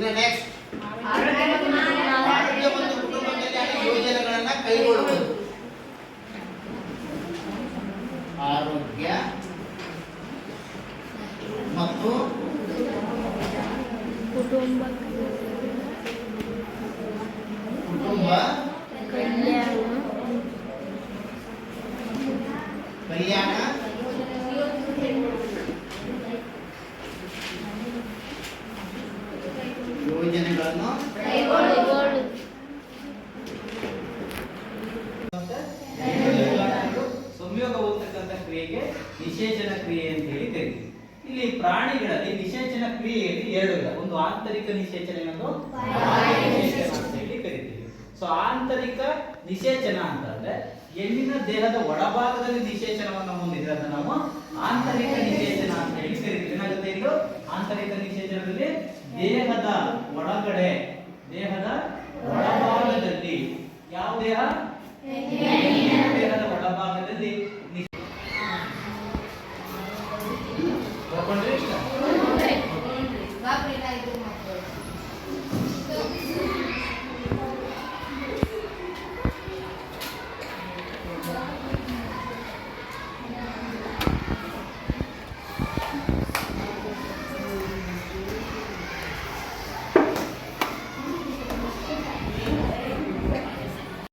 ಇನ್ನು ನೆಕ್ಸ್ಟ್ ಆರೋಗ್ಯ ಮತ್ತು ಕುಟುಂಬ ಕಲ್ಯಾಣ ಯೋಜನೆಗಳನ್ನ ಕೈಗೊಳ್ಳುವುದು. ಆರೋಗ್ಯ ಮತ್ತು ಕುಟುಂಬ ಕಲ್ಯಾಣ ಯೋಜನೆಗಳನ್ನು ಸಂಯೋಗ ಹೋಗ್ತಕ್ಕಂಥ ಕ್ರಿಯೆಗೆ ನಿಷೇಚನ ಕ್ರಿಯೆ ಅಂತ ಹೇಳಿ ಕರೀತೀವಿ. ಇಲ್ಲಿ ಪ್ರಾಣಿಗಳಲ್ಲಿ ನಿಷೇಚನ ಕ್ರಿಯೆಯಲ್ಲಿ ಎರಡು ವಿಧ, ಒಂದು ಆಂತರಿಕ ನಿಷೇಚನ, ಇನ್ನೊಂದು ಬಾಹ್ಯ ನಿಷೇಚನ ಅಂತ ಹೇಳಿ ಕರಿತೀವಿ. ಸೊ ಆಂತರಿಕ ನಿಷೇಚನ ಅಂತಂದ್ರೆ ಹೆಣ್ಣಿನ ದೇಹದ ಒಳಭಾಗದಲ್ಲಿ ನಿಷೇಚನವನ್ನು ಹೊಂದಿದ್ರೆ ಅದನ್ನ ನಾವು ಆಂತರಿಕ ನಿಷೇಚನ ಅಂತ ಹೇಳಿ ಕರಿತೀವಿ. ಏನಾಗುತ್ತೆ ಇದು? ಆಂತರಿಕ ನಿಷೇಚನದಲ್ಲಿ ದೇಹದ ಒಳಗಡೆ, ದೇಹದ ಒಳಭಾಗದಲ್ಲಿ, ಯಾವ ದೇಹ?